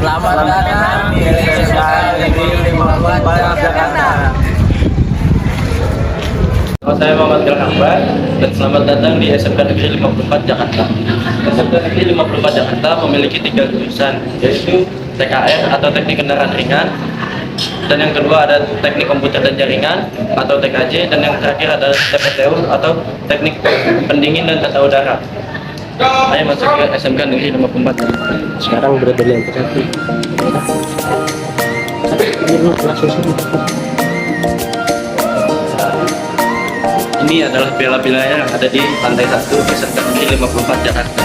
Selamat datang di SMK Negeri 54 Jakarta. Nama saya Muhammad Akbar dan selamat datang di SMK Negeri 54 Jakarta. SMK Negeri 54 Jakarta memiliki 3 jurusan, yaitu TKR atau Teknik Kendaraan Ringan, dan yang kedua ada Teknik Komputer dan Jaringan atau TKJ, dan yang terakhir ada TPTU atau Teknik Pendingin dan Tata Udara. Saya masuk ke SMK Negeri 54. Sekarang berada di lantai 1. Ini adalah villa-villanya yang ada di lantai 1 SMK Negeri 54 Jakarta.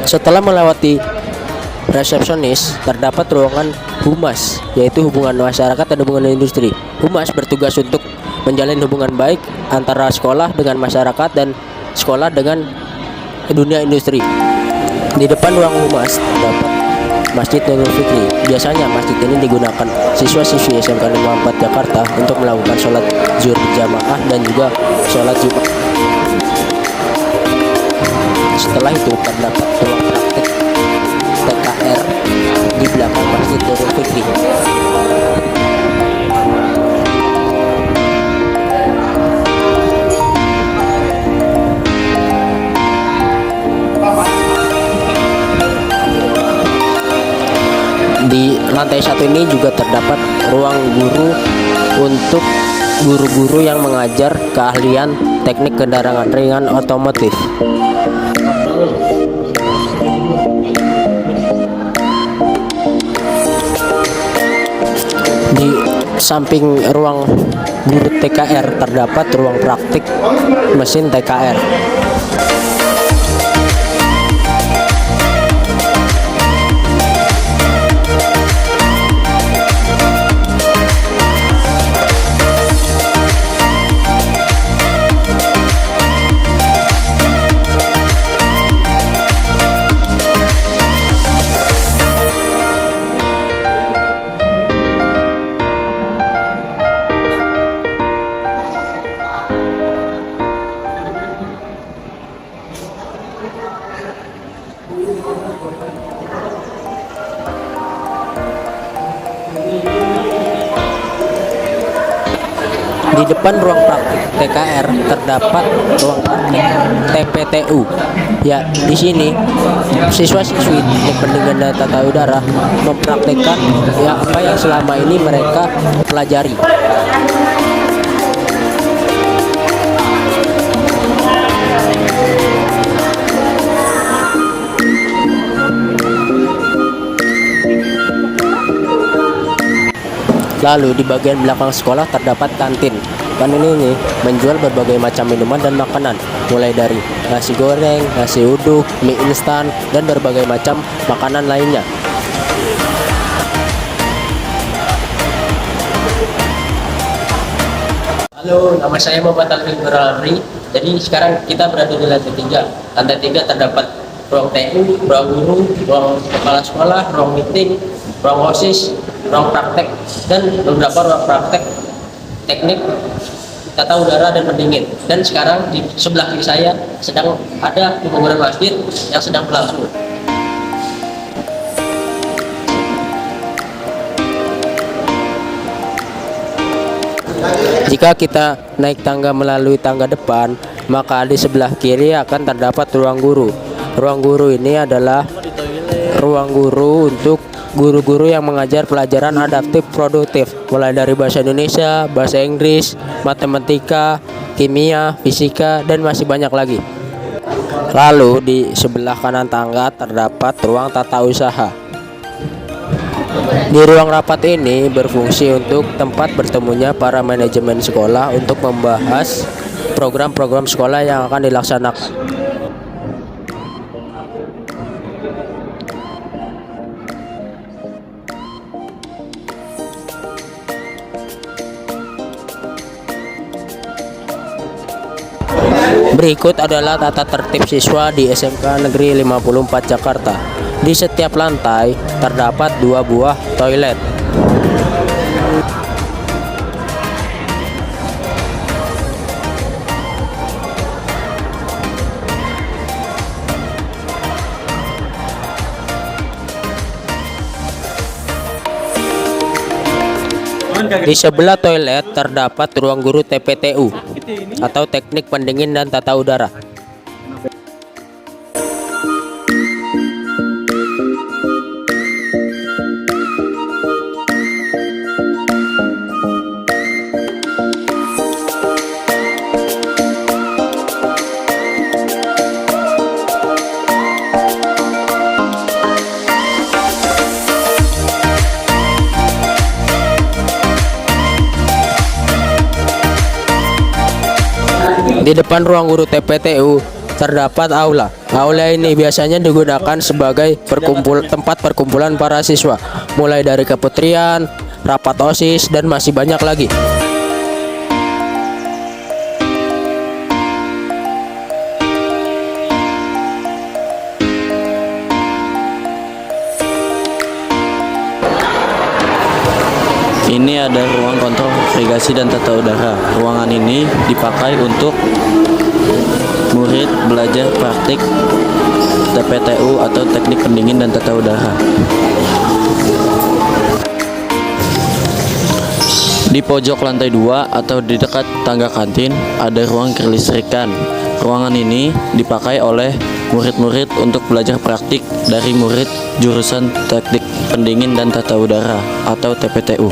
Setelah melewati resepsionis, terdapat ruangan humas, yaitu hubungan masyarakat dan hubungan industri. Humas bertugas untuk menjalin hubungan baik antara sekolah dengan masyarakat dan sekolah dengan dunia industri. Di depan ruang humas terdapat Masjid Nurul Fikri. Biasanya masjid ini digunakan siswa-siswi SMK 54 Jakarta untuk melakukan sholat zuhur berjamaah dan juga sholat Jumat. Setelah itu terdapat ruang praktik TKR di belakang Masjid Nurul Fikri. Di lantai 1 ini juga terdapat ruang guru untuk guru-guru yang mengajar keahlian teknik kendaraan ringan otomotif. Di samping ruang guru TKR terdapat ruang praktik mesin TKR. Di depan ruang praktik TKR terdapat ruang praktik TPTU. Ya, di sini siswa-siswi Teknik Pendingin dan Tata Udara mempraktikkan apa yang selama ini mereka pelajari. Lalu di bagian belakang sekolah terdapat kantin. Kantin ini menjual berbagai macam minuman dan makanan, mulai dari nasi goreng, nasi uduk, mie instan, dan berbagai macam makanan lainnya. Halo, nama saya Muhammad Alfi. Jadi sekarang kita berada di lantai 3. Lantai 3 terdapat ruang TU, ruang guru, ruang kepala sekolah, ruang meeting, ruang OSIS, ruang praktek, dan beberapa ruang praktek teknik tata udara dan pendingin. Dan sekarang di sebelah kiri saya sedang ada pembangunan masjid yang sedang berlangsung. Jika kita naik tangga melalui tangga depan, maka di sebelah kiri akan terdapat ruang guru. Ruang guru ini adalah ruang guru untuk guru-guru yang mengajar pelajaran adaptif produktif, mulai dari bahasa Indonesia, bahasa Inggris, matematika, kimia, fisika, dan masih banyak lagi. Lalu di sebelah kanan tangga terdapat ruang tata usaha. Di ruang rapat ini berfungsi untuk tempat bertemunya para manajemen sekolah untuk membahas program-program sekolah yang akan dilaksanakan. Berikut adalah tata tertib siswa di SMK Negeri 54 Jakarta. Di setiap lantai terdapat 2 buah toilet. Di sebelah toilet terdapat ruang guru TPTU atau Teknik Pendingin dan Tata Udara. Di depan ruang guru TPTU terdapat aula. Aula ini biasanya digunakan sebagai tempat perkumpulan para siswa, mulai dari keputrian, rapat OSIS, dan masih banyak lagi. Ini ada ruang kontrol irigasi dan tata udara. Ruangan ini dipakai untuk murid belajar praktik TPTU atau Teknik Pendingin dan Tata Udara. Di pojok lantai 2 atau di dekat tangga kantin ada ruang kelistrikan. Ruangan ini dipakai oleh murid-murid untuk belajar praktik dari murid jurusan Teknik Pendingin dan Tata Udara atau TPTU.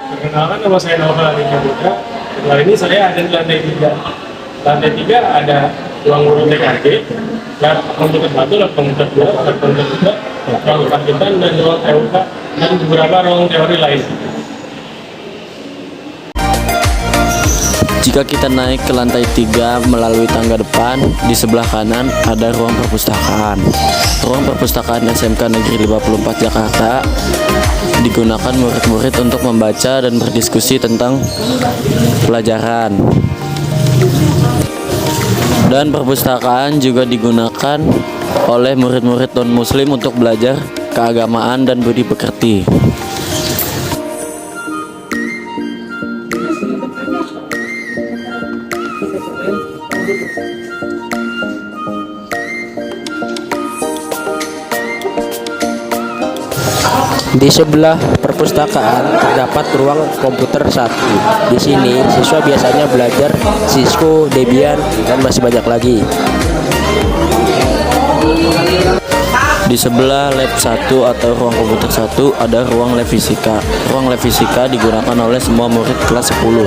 Perkenalkan, nama saya Nova Aditya Putra. Setelah ini saya ada di lantai 3. Lantai 3 ada ruang guru TKJ, lab komputer 1, lab komputer 2, lab komputer 3, ruang kepakitan, dan ruang TUK, dan beberapa ruang teori lain. Jika kita naik ke lantai 3 melalui tangga depan, di sebelah kanan ada ruang perpustakaan. Ruang perpustakaan SMK Negeri 54 Jakarta digunakan murid-murid untuk membaca dan berdiskusi tentang pelajaran. Dan perpustakaan juga digunakan oleh murid-murid non-muslim untuk belajar keagamaan dan budi pekerti. Di sebelah perpustakaan terdapat ruang komputer 1. Di sini siswa biasanya belajar Cisco, Debian, dan masih banyak lagi. Di sebelah lab 1 atau ruang komputer 1 ada ruang lab fisika. Ruang lab fisika digunakan oleh semua murid kelas 10.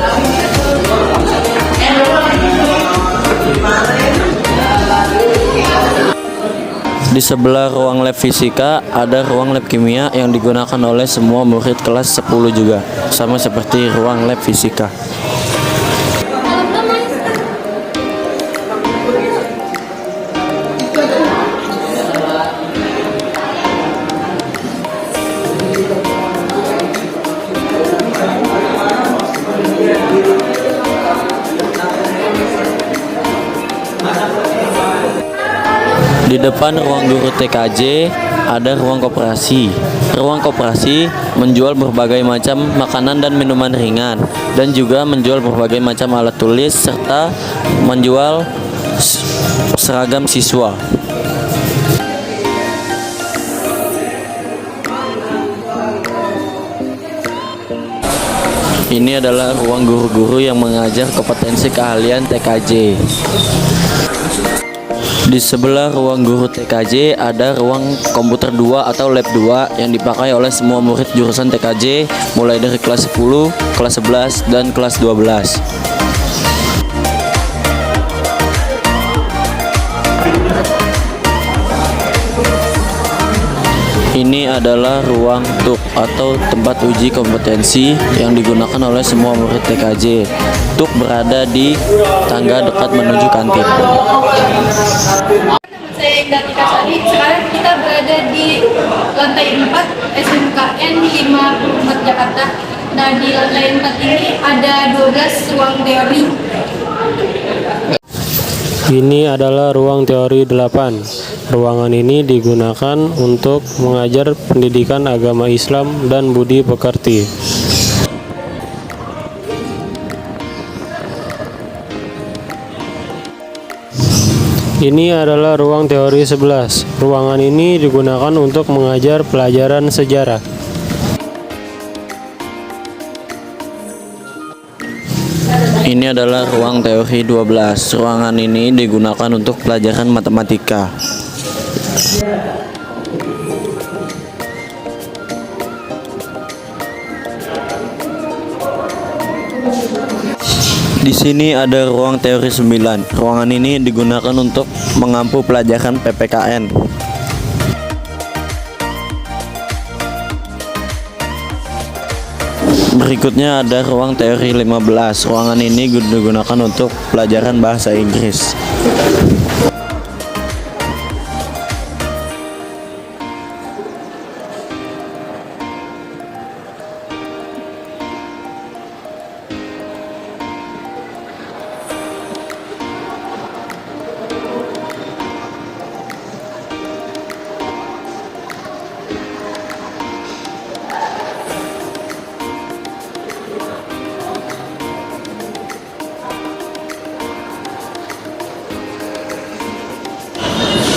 Di sebelah ruang lab fisika ada ruang lab kimia yang digunakan oleh semua murid kelas 10 juga, sama seperti ruang lab fisika. Di depan ruang guru TKJ ada ruang koperasi. Ruang koperasi menjual berbagai macam makanan dan minuman ringan, dan juga menjual berbagai macam alat tulis serta menjual seragam siswa. Ini adalah ruang guru-guru yang mengajar kompetensi keahlian TKJ. Di sebelah ruang guru TKJ ada ruang komputer 2 atau lab 2 yang dipakai oleh semua murid jurusan TKJ mulai dari kelas 10, kelas 11, dan kelas 12. Ini adalah ruang TUK atau tempat uji kompetensi yang digunakan oleh semua murid TKJ. TUK berada di tangga dekat menuju kantin. Saya Indah Sari. Sekarang kita berada di lantai 4 SMKN 54 Jakarta. Nah, di lantai 4 ini ada 12 ruang teori. Ini adalah ruang teori 8. Ruangan ini digunakan untuk mengajar pendidikan agama Islam dan budi pekerti. Ini adalah ruang teori 11. Ruangan ini digunakan untuk mengajar pelajaran sejarah. Ini adalah ruang teori 12. Ruangan ini digunakan untuk pelajaran matematika. Di sini ada ruang teori 9. Ruangan ini digunakan untuk mengampu pelajaran PPKN. Berikutnya ada ruang teori 15. Ruangan ini digunakan untuk pelajaran bahasa Inggris.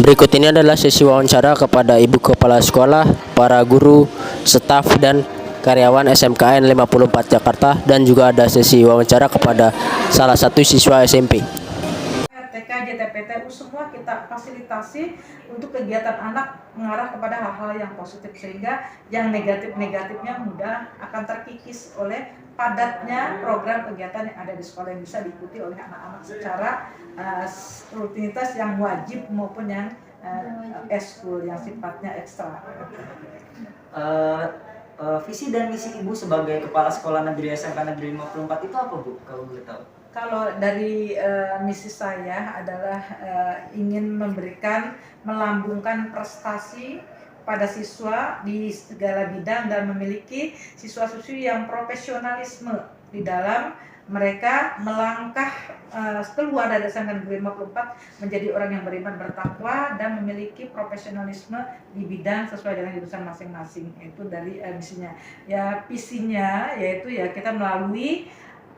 Berikut ini adalah sesi wawancara kepada Ibu Kepala Sekolah, para guru, staf, dan karyawan SMKN 54 Jakarta, dan juga ada sesi wawancara kepada salah satu siswa SMP. TK, JTPTU semua kita fasilitasi untuk kegiatan anak mengarah kepada hal-hal yang positif, sehingga yang negatif-negatifnya mudah akan terkikis oleh padatnya program kegiatan yang ada di sekolah yang bisa diikuti oleh anak-anak secara rutinitas yang wajib maupun yang eskul yang sifatnya ekstra. Visi dan misi Ibu sebagai Kepala Sekolah Negeri SMK Negeri 54 itu apa, Bu, kalau boleh tahu? Kalau dari misi saya adalah ingin melambungkan prestasi pada siswa di segala bidang dan memiliki siswa-siswi yang profesionalisme di dalam mereka melangkah keluar dari SMK Negeri 54 menjadi orang yang beriman bertakwa dan memiliki profesionalisme di bidang sesuai dengan jurusan masing-masing. Itu dari misinya. Ya, visinya yaitu ya kita melalui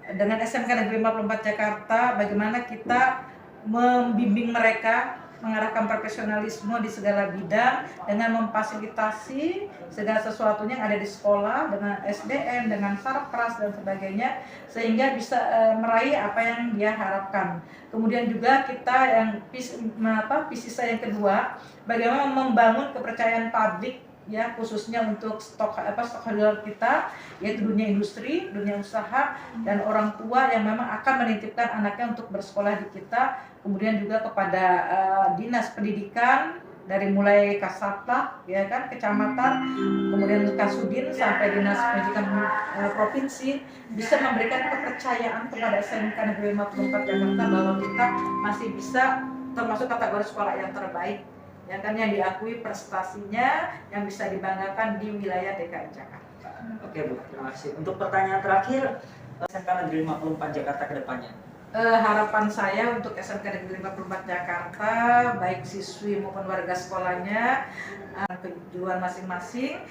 dengan SMK Negeri 54 Jakarta, bagaimana kita membimbing mereka mengarahkan profesionalisme di segala bidang dengan memfasilitasi segala sesuatunya yang ada di sekolah dengan SDM, dengan sarpras dan sebagainya, sehingga bisa meraih apa yang dia harapkan. Kemudian juga kita yang visi saya yang kedua, bagaimana membangun kepercayaan publik ya, khususnya untuk stakeholder kita, yaitu dunia industri, dunia usaha, dan orang tua yang memang akan menitipkan anaknya untuk bersekolah di kita. Kemudian juga kepada dinas pendidikan dari mulai Kasatpam ya kan, kecamatan, kemudian Kasudin sampai dinas pendidikan provinsi bisa memberikan kepercayaan kepada SMK Negeri 54 Jakarta bahwa kita masih bisa termasuk kategori sekolah yang terbaik, ya kan, yang diakui prestasinya yang bisa dibanggakan di wilayah DKI Jakarta. Oke, Bu, terima kasih. Untuk pertanyaan terakhir, SMK Negeri 54 Jakarta ke depannya. Harapan saya untuk SMK Negeri 54 Jakarta, baik siswi maupun warga sekolahnya, tujuan masing-masing,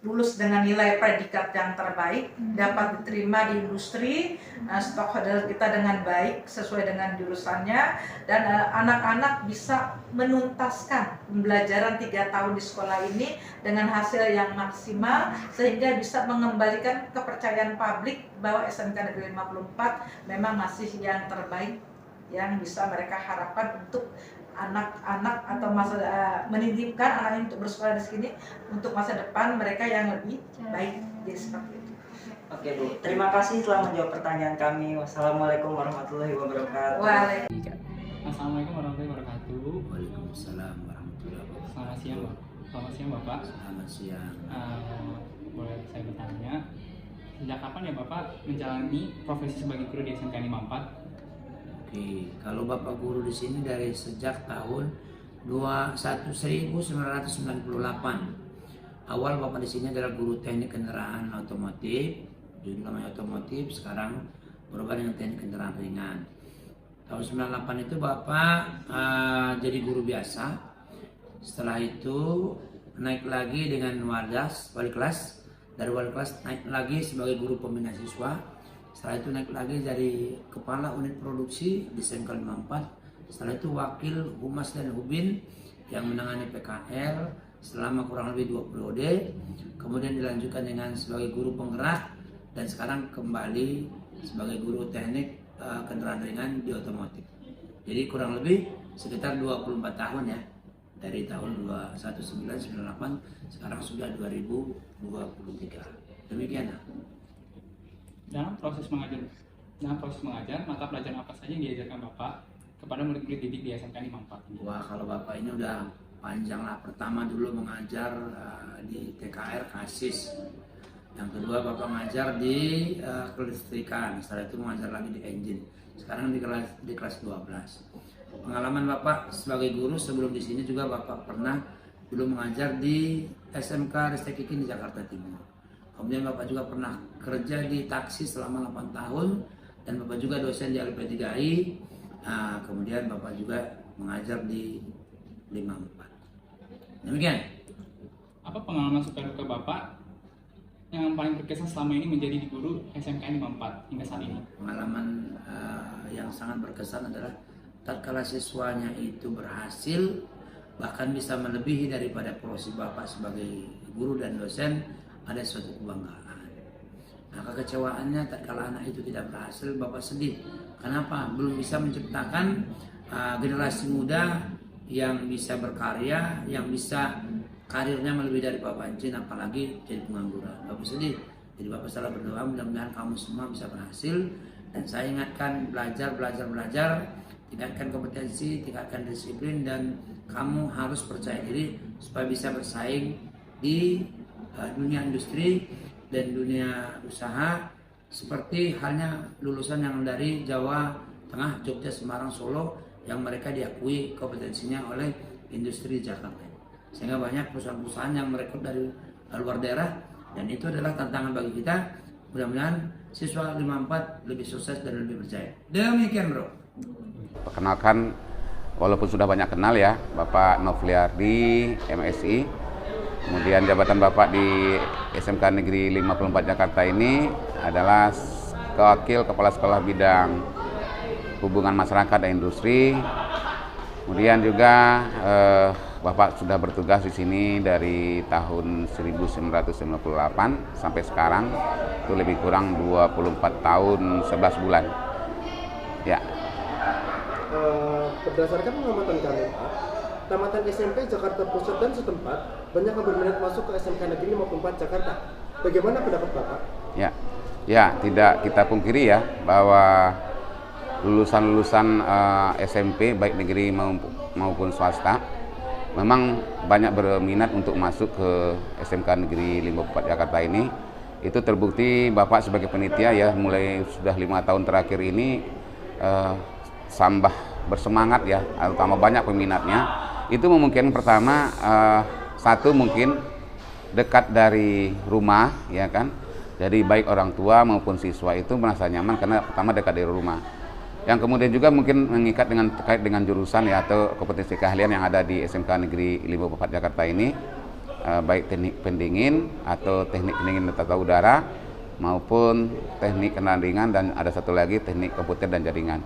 lulus dengan nilai predikat yang terbaik, dapat diterima di industri, stakeholder kita dengan baik sesuai dengan jurusannya, dan anak-anak bisa menuntaskan pembelajaran 3 tahun di sekolah ini dengan hasil yang maksimal, sehingga bisa mengembalikan kepercayaan publik bahwa SMK Negeri 54 memang masih yang terbaik yang bisa mereka harapkan untuk anak-anak atau menitipkan anaknya untuk bersekolah di sini untuk masa depan mereka yang lebih baik. Jadi seperti itu. Oke, Bu, terima kasih telah menjawab pertanyaan kami. Wassalamualaikum warahmatullahi wabarakatuh. Assalamualaikum warahmatullahi wabarakatuh. Waalaikumsalam warahmatullahi wabarakatuh. Selamat siang, Pak. Selamat siang, Bapak. Selamat siang. Boleh saya bertanya, sejak kapan ya Bapak menjalani profesi sebagai guru di SMK 54? Oke, kalau Bapak guru di sini dari sejak tahun 1998. Awal Bapak di sini adalah guru teknik kendaraan otomotif, dulu namanya otomotif, sekarang berubah dengan teknik kendaraan ringan. Tahun 98 itu Bapak jadi guru biasa. Setelah itu naik lagi dengan wali kelas, dari wali kelas naik lagi sebagai guru pembina siswa. Setelah itu naik lagi jadi kepala unit produksi di SMK 54 Setelah itu wakil humas dan hubin yang menangani PKL selama kurang lebih 2 periode, kemudian dilanjutkan dengan sebagai guru penggerak, dan sekarang kembali sebagai guru teknik kendaraan ringan di otomotif. Jadi kurang lebih sekitar 24 tahun ya, dari tahun 1998 sekarang sudah 2023. Demikian. Dalam proses mengajar, mata pelajaran apa saja yang diajarkan Bapak kepada murid-murid didik di SMK 54 ini? Wah, kalau Bapak ini udah panjang lah. Pertama dulu mengajar di TKR KASIS. Yang kedua Bapak mengajar di kelistrikan. Setelah itu mengajar lagi di engine. Sekarang di kelas 12. Pengalaman Bapak sebagai guru sebelum di sini juga Bapak pernah dulu mengajar di SMK Ristek Kikin di Jakarta Timur. Kemudian Bapak juga pernah kerja di taksi selama 8 tahun dan Bapak juga dosen di LP3I. Kemudian Bapak juga mengajar di 54. Demikian. Apa pengalaman suka duka Bapak yang paling berkesan selama ini menjadi di guru SMK 54 hingga saat ini? Pengalaman yang sangat berkesan adalah tatkala siswanya itu berhasil bahkan bisa melebihi daripada porsi Bapak sebagai guru dan dosen, ada suatu kebanggaan. Nah, kekecewaannya tatkala anak itu tidak berhasil, Bapak sedih. Kenapa? Belum bisa menciptakan generasi muda yang bisa berkarya, yang bisa karirnya melebihi dari Bapak Encin, apalagi jadi pengangguran. Bapak sedih. Jadi Bapak selalu berdoa mudah-mudahan kamu semua bisa berhasil. Dan saya ingatkan belajar, tingkatkan kompetensi, tingkatkan disiplin, dan kamu harus percaya diri supaya bisa bersaing di dunia industri dan dunia usaha, seperti halnya lulusan yang dari Jawa Tengah, Jogja, Semarang, Solo, yang mereka diakui kompetensinya oleh industri Jakarta. Sehingga banyak perusahaan-perusahaan yang merekrut dari luar daerah, dan itu adalah tantangan bagi kita. Mudah-mudahan siswa 54 lebih sukses dan lebih percaya. Demikian, Bro. Perkenalkan, walaupun sudah banyak kenal ya, Bapak Novliardi, MSI. Kemudian jabatan Bapak di SMK Negeri 54 Jakarta ini adalah Wakil Kepala Sekolah Bidang Hubungan Masyarakat dan Industri. Kemudian juga Bapak sudah bertugas di sini dari tahun 1998 sampai sekarang, itu lebih kurang 24 tahun 11 bulan. Ya. Berdasarkan pengamatan kami, tamatan SMP Jakarta Pusat dan setempat banyak yang berminat masuk ke SMK Negeri 54 Jakarta. Bagaimana pendapat Bapak? Ya, tidak kita pungkiri ya bahwa lulusan-lulusan SMP baik negeri maupun swasta memang banyak berminat untuk masuk ke SMK Negeri 54 Jakarta ini. Itu terbukti Bapak sebagai panitia ya, mulai sudah 5 tahun terakhir ini sambah bersemangat ya, terutama banyak peminatnya. Itu memungkinkan pertama, satu mungkin dekat dari rumah ya kan, jadi baik orang tua maupun siswa itu merasa nyaman karena pertama dekat dari rumah. Yang kemudian juga mungkin mengikat terkait dengan jurusan ya atau kompetensi keahlian yang ada di SMK Negeri 54 Jakarta ini, baik teknik pendingin atau teknik pendingin tata udara maupun teknik kendaraan ringan, dan ada satu lagi teknik komputer dan jaringan.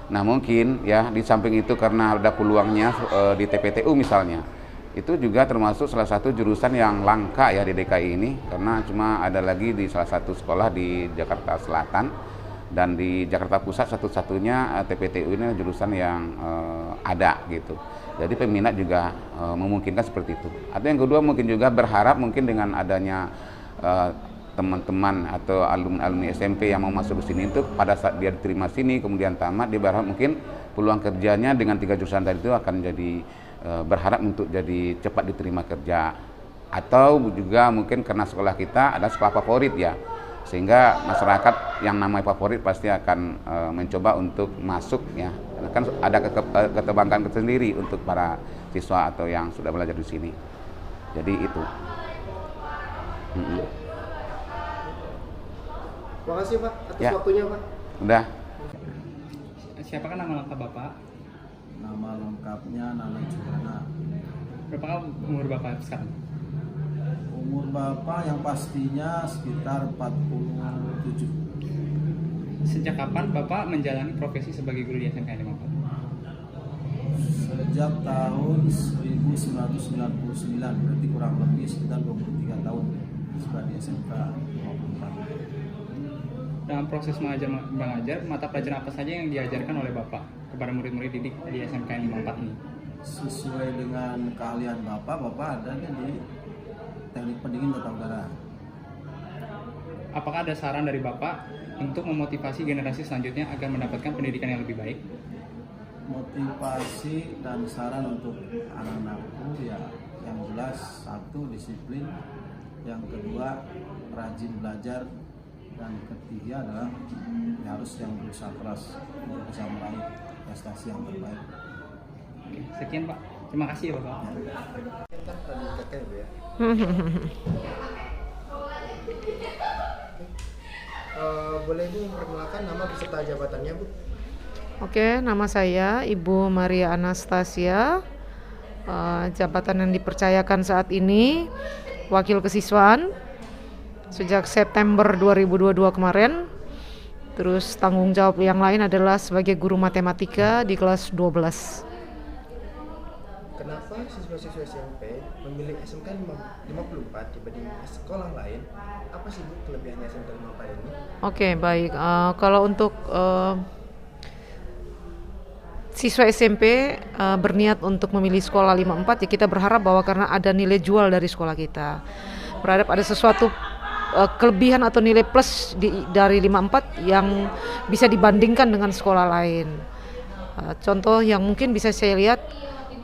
Nah mungkin ya di samping itu karena ada peluangnya di TPTU misalnya, itu juga termasuk salah satu jurusan yang langka ya di DKI ini, karena cuma ada lagi di salah satu sekolah di Jakarta Selatan, dan di Jakarta Pusat satu-satunya TPTU ini jurusan yang ada gitu. Jadi peminat juga memungkinkan seperti itu. Atau yang kedua mungkin juga berharap mungkin dengan adanya teman-teman atau alumni SMP yang mau masuk ke sini, itu pada saat dia diterima sini kemudian tamat, dia berharap mungkin peluang kerjanya dengan 3 jurusan tadi itu akan jadi berharap untuk jadi cepat diterima kerja. Atau juga mungkin karena sekolah kita ada sekolah favorit ya, sehingga masyarakat yang namanya favorit pasti akan mencoba untuk masuk ya. Kan ada keterbanggaan tersendiri untuk para siswa atau yang sudah belajar di sini. Jadi itu. Terima kasih Pak atas waktunya Pak. Udah. Siapakah nama lengkap Bapak? Nama lengkapnya Nana Juwana. Berapa umur Bapak sekarang? Umur Bapak yang pastinya sekitar 47. Sejak kapan Bapak menjalani profesi sebagai guru di SMK 54? Sejak tahun 1999, berarti kurang lebih sekitar 23 tahun sudah di SMK 54. Dalam proses mengajar, mata pelajaran apa saja yang diajarkan oleh Bapak kepada murid-murid didik di SMK 54 ini? Sesuai dengan keahlian Bapak adanya di teknik pendingin tata udara. Apakah ada saran dari Bapak untuk memotivasi generasi selanjutnya agar mendapatkan pendidikan yang lebih baik? Motivasi dan saran untuk anak-anakku ya yang jelas, satu disiplin, yang kedua rajin belajar, dan ketiga adalah harus yang berusaha keras untuk bisa meraih prestasi yang terbaik. Oke, sekian Pak. Terima kasih ya Bapak. Boleh Ibu memperkenalkan nama beserta jabatannya, Bu? Oke, nama saya Ibu Maria Anastasia. Jabatan yang dipercayakan saat ini Wakil Kesiswaan sejak September 2022 kemarin. Terus tanggung jawab yang lain adalah sebagai guru matematika di kelas 12. Kenapa siswa-siswa SMP memilih SMK 54 dibanding sekolah lain? Apa sih Bu kelebihannya SMK 54 ini? Oke, baik. Kalau untuk siswa SMP berniat untuk memilih sekolah 54, ya kita berharap bahwa karena ada nilai jual dari sekolah kita, berharap ada sesuatu kelebihan atau nilai plus dari 54 yang bisa dibandingkan dengan sekolah lain. Contoh yang mungkin bisa saya lihat,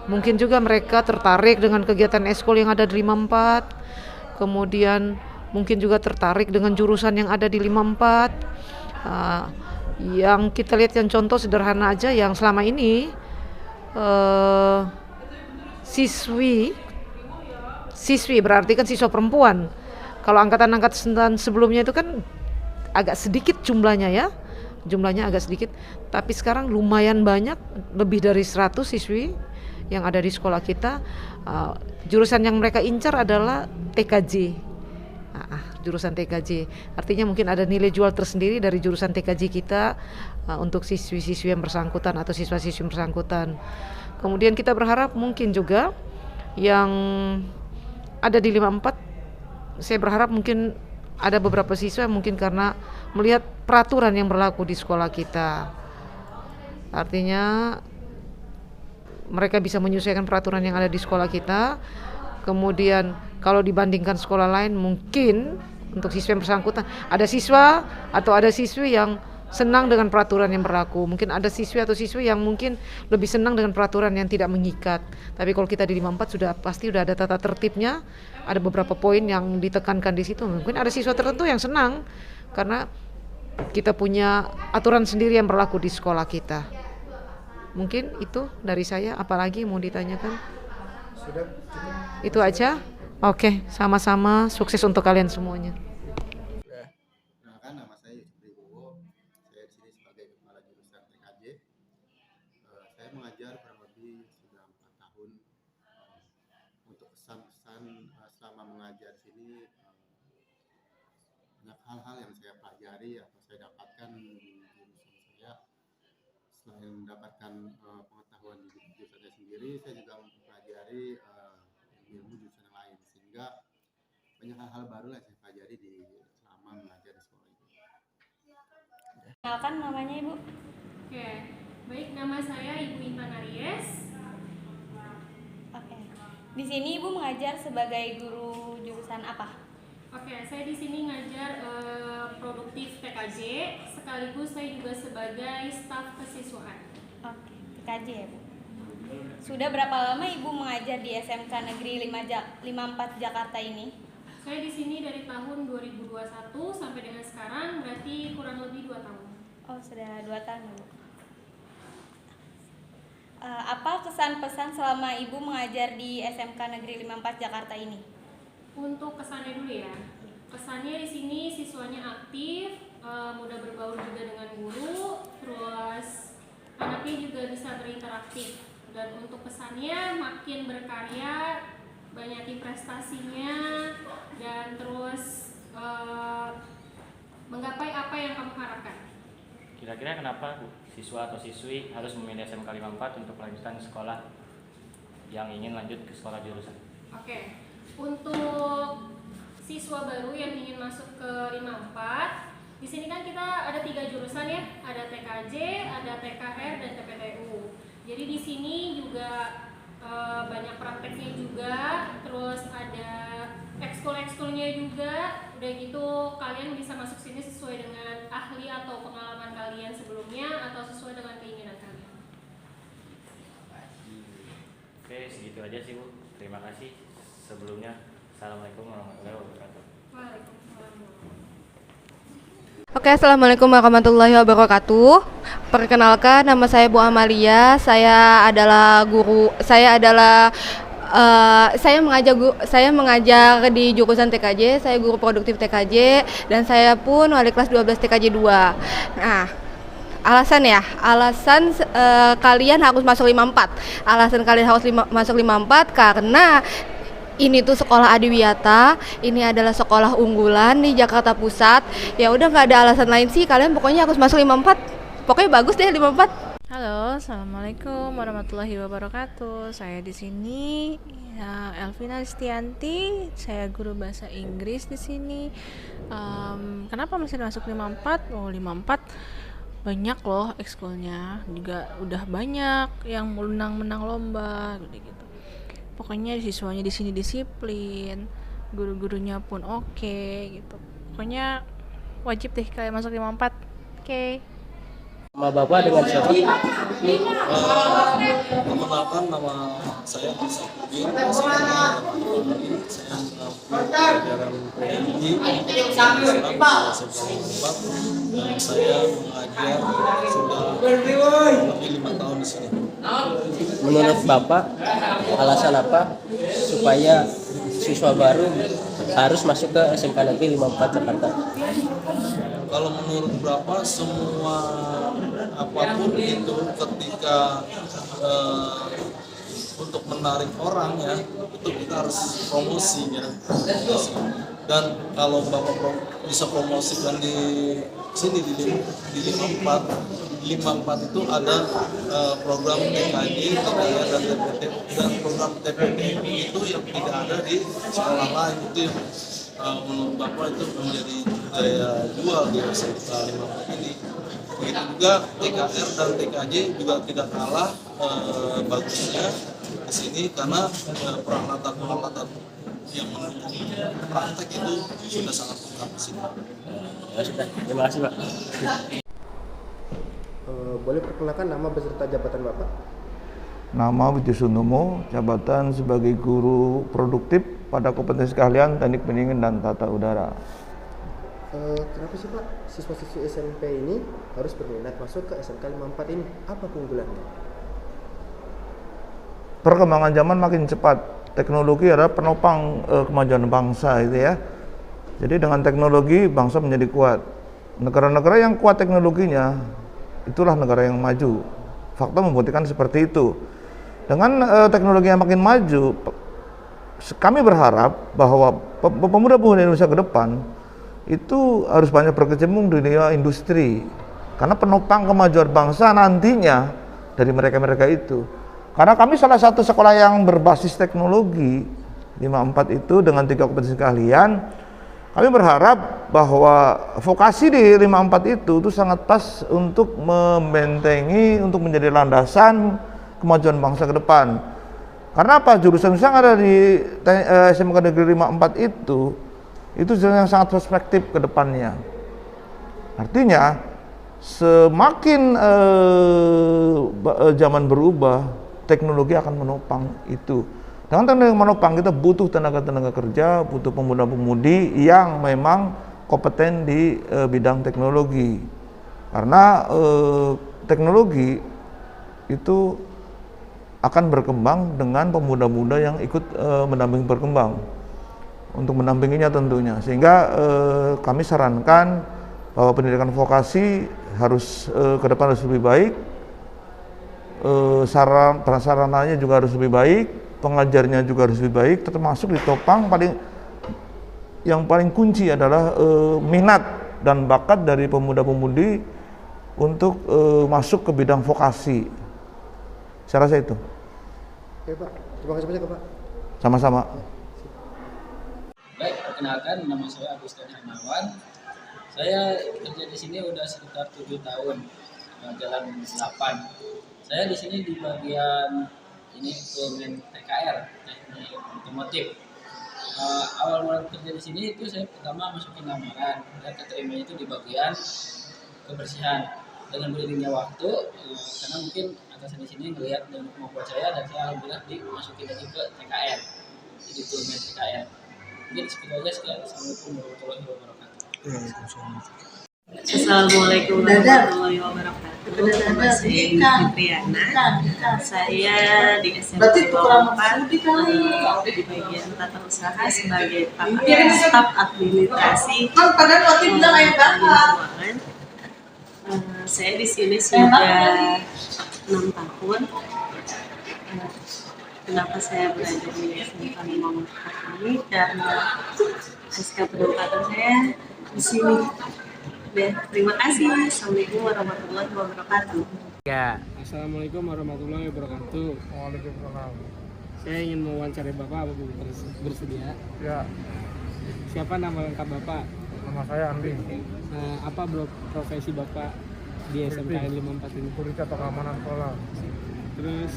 mungkin juga mereka tertarik dengan kegiatan eskul yang ada di 54, kemudian mungkin juga tertarik dengan jurusan yang ada di 54. Yang kita lihat yang contoh sederhana aja, yang selama ini siswi berarti kan siswa perempuan. Kalau angkatan-angkatan sebelumnya itu kan agak sedikit jumlahnya agak sedikit, tapi sekarang lumayan banyak, lebih dari 100 siswi yang ada di sekolah kita. Jurusan yang mereka incar adalah TKJ. Jurusan TKJ, artinya mungkin ada nilai jual tersendiri dari jurusan TKJ kita untuk siswi-siswi yang bersangkutan atau siswa-siswi yang bersangkutan. Kemudian kita berharap mungkin juga yang ada di 54, saya berharap mungkin ada beberapa siswa yang mungkin karena melihat peraturan yang berlaku di sekolah kita, artinya mereka bisa menyesuaikan peraturan yang ada di sekolah kita. Kemudian kalau dibandingkan sekolah lain, mungkin untuk siswa yang bersangkutan, ada siswa atau ada siswi yang senang dengan peraturan yang berlaku. Mungkin ada siswi atau siswi yang mungkin lebih senang dengan peraturan yang tidak mengikat. Tapi kalau kita di 54 pasti sudah ada tata tertibnya, ada beberapa poin yang ditekankan di situ. Mungkin ada siswa tertentu yang senang karena kita punya aturan sendiri yang berlaku di sekolah kita. Mungkin itu dari saya, apalagi mau ditanyakan? Sudah cukup. Itu aja. Oke, sama-sama sukses untuk kalian semuanya. Nah, nama saya Yusuf Wibowo. Saya di sini sebagai kepala jurusan TKJ. Saya mengajar kurang lebih sudah 4 tahun. Untuk kesan-kesan selama mengajar sini, banyak hal-hal yang saya pelajari atau saya dapatkan di jurusan saya. Selain mendapatkan pengetahuan di jurusan saya sendiri, saya juga mempelajari ilmu jurusan yang lain, sehingga banyak hal-hal baru yang saya pelajari selama mengajar di sekolah itu. Kenalkan namanya Ibu. Oke, baik, nama saya Ibu Intan Aries. Oke. Di sini Ibu mengajar sebagai guru jurusan apa? Oke, saya di sini ngajar produktif TKJ, sekaligus saya juga sebagai staf kesiswaan. Oke, TKJ ya Bu. Sudah berapa lama Ibu mengajar di SMK Negeri 54 Jakarta ini? Saya di sini dari tahun 2021 sampai dengan sekarang, berarti kurang lebih 2 tahun. Oh, sudah 2 tahun Bu. Apa kesan pesan selama Ibu mengajar di SMK Negeri 54 Jakarta ini? Untuk kesannya dulu ya. Kesannya di sini siswanya aktif, mudah berbaur juga dengan guru, terus anaknya juga bisa berinteraktif. Dan untuk kesannya makin berkarya, banyakin prestasinya, dan terus menggapai apa yang kamu harapkan. Kira-kira kenapa siswa atau siswi harus memilih SMK 54 untuk melanjutkan sekolah yang ingin lanjut ke sekolah jurusan? Oke, untuk siswa baru yang ingin masuk ke 54, di sini kan kita ada 3 jurusan ya, ada TKJ, ada TKR, dan TPTU. Jadi di sini juga banyak prakteknya juga, terus ada ekskul-ekskulnya juga. Udah gitu kalian bisa masuk sini sesuai dengan ahli atau pengalaman kalian sebelumnya atau sesuai dengan keinginan kalian. Oke, segitu aja sih Bu. Terima kasih. Sebelumnya, Assalamualaikum warahmatullahi wabarakatuh. Waalaikumsalam. Oke, Assalamualaikum warahmatullahi wabarakatuh. Perkenalkan, nama saya Bu Amalia. Saya mengajar di jurusan TKJ. Saya guru produktif TKJ dan saya pun wali kelas 12 TKJ 2. Nah, alasan kalian harus masuk 54. Alasan kalian harus masuk 54 karena ini tuh sekolah adiwiyata, ini adalah sekolah unggulan di Jakarta Pusat. Ya udah, nggak ada alasan lain sih, kalian pokoknya harus masuk 54. Pokoknya bagus deh 54. Halo, assalamualaikum warahmatullahi wabarakatuh. Saya di sini Elvina Listianti. Saya guru bahasa Inggris di sini. Kenapa mesti masuk 54? Oh, 54 banyak loh ekskulnya, juga udah banyak yang menang lomba gitu. Pokoknya siswanya di sini disiplin, guru-gurunya pun oke gitu. Pokoknya wajib deh kalian masuk 54. Oke. Nama Bapak dengan siapa? Perkenalkan, nama saya Musafudin. Saya pelajaran PNI. Sekarang saya mengajar sudah lebih 5 tahun di sini. Menurut Bapak, alasan apa supaya siswa baru harus masuk ke SMK Negeri 54 Jakarta? Kalau menurut Bapak, semua apapun itu ketika untuk menarik orang ya, itu kita harus promosi ya. Dan kalau Bapak bisa promosikan di sini di 54 itu ada program TKJ, TKR, dan TPT, dan program TPTU itu yang tidak ada di sekolah lain. Itu yang menurut Bapak itu menjadi daya jual di SMK 54 ini. Begitu juga TKR dan TKJ juga tidak kalah bagusnya di sini karena peralatan yang mendukung praktek itu sudah sangat lengkap di sini. Ya sudah, terima kasih Pak. Boleh perkenalkan nama beserta jabatan Bapak? Nama Widyusunomo, jabatan sebagai guru produktif pada kompetensi keahlian teknik pendingin dan tata udara. Kenapa sih Pak siswa-siswi SMP ini harus berminat masuk ke SMK 54 ini? Apa keunggulannya? Perkembangan zaman makin cepat. Teknologi adalah penopang kemajuan bangsa itu ya. Jadi dengan teknologi bangsa menjadi kuat. Negara-negara yang kuat teknologinya itulah negara yang maju. Fakta membuktikan seperti itu. Dengan teknologi yang makin maju, kami berharap bahwa pemuda-pemudi Indonesia ke depan itu harus banyak berkecimpung di dunia industri. Karena penopang kemajuan bangsa nantinya dari mereka-mereka itu. Karena kami salah satu sekolah yang berbasis teknologi 54 itu dengan 3 kompetensi keahlian. Kami berharap bahwa vokasi di 54 itu sangat pas untuk membentengi, untuk menjadi landasan kemajuan bangsa ke depan. Karena apa? Jurusan yang ada di SMK Negeri 54 itu jurusan yang sangat perspektif ke depannya. Artinya semakin zaman berubah, teknologi akan menopang itu. Dengan teknologi menopang, kita butuh tenaga kerja, butuh pemuda-pemudi yang memang kompeten di bidang teknologi. Karena teknologi itu akan berkembang dengan pemuda-pemuda yang ikut mendampingi berkembang. Untuk mendampinginya tentunya. Sehingga kami sarankan bahwa pendidikan vokasi harus ke depan harus lebih baik. Prasarananya juga harus lebih baik, pengajarnya juga harus lebih baik, termasuk ditopang yang paling kunci adalah minat dan bakat dari pemuda-pemudi untuk masuk ke bidang vokasi. Saya rasa itu. Oke Pak, terima kasih banyak Pak. Sama-sama. Baik, perkenalkan nama saya Agustin Hermawan. Saya kerja di sini udah sekitar 7 tahun, jalan 8. Saya di sini di bagian ini instrumen TKR, teknik otomotif. Awal mulai kerja di sini itu saya pertama masukin lamaran dan keterima itu di bagian kebersihan. Dengan beriringnya waktu, karena mungkin atasan di sini melihat dan kemampuan saya, dan saya alhamdulillah dimasukin lagi ke TKR, di instrumen TKR. Mungkin segitu aja sekian. Assalamualaikum warahmatullahi wabarakatuh. Assalamualaikum warahmatullahi wabarakatuh. Nama saya Fitriana. Saya di SMP 4 di bagian tata usaha sebagai staf administrasi keuangan. Saya di sini sudah 6 tahun. Kenapa saya belajar di SMK 54 ini? Karena SK penempatan saya di sini. Ya, terima kasih. Assalamualaikum warahmatullahi wabarakatuh. Ya. Assalamualaikum warahmatullahi wabarakatuh. Waalaikumsalam. Saya ingin mewawancarai Bapak, apa bersedia? Ya. Siapa nama lengkap Bapak? Nama saya Andi. Apa profesi Bapak di SMKN 54 ini? Security atau keamanan sekolah. Terus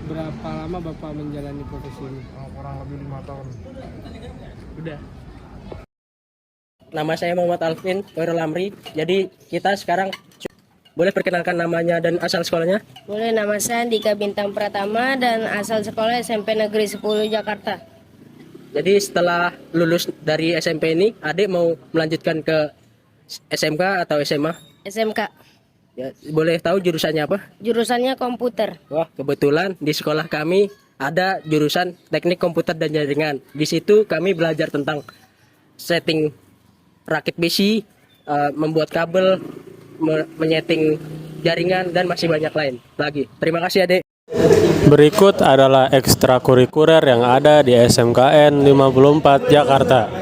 berapa lama Bapak menjalani profesi ini? Kurang lebih 5 tahun. Udah. Nama saya Muhammad Alvin Khairul Amri. Jadi kita sekarang boleh perkenalkan namanya dan asal sekolahnya? Boleh, nama saya Andika Bintang Pratama dan asal sekolah SMP Negeri 10 Jakarta. Jadi setelah lulus dari SMP ini, adik mau melanjutkan ke SMK atau SMA? SMK. Ya, boleh tahu jurusannya apa? Jurusannya komputer. Wah, kebetulan di sekolah kami ada jurusan teknik komputer dan jaringan. Di situ kami belajar tentang setting rakit besi, membuat kabel, menyeting jaringan, dan masih banyak lain lagi. Terima kasih adik. Berikut adalah ekstrakurikuler yang ada di SMKN 54 Jakarta.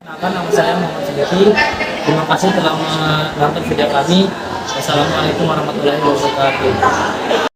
Nama saya Muhammad Sejati. Terima kasih telah menonton video kami. Wassalamualaikum warahmatullahi wabarakatuh.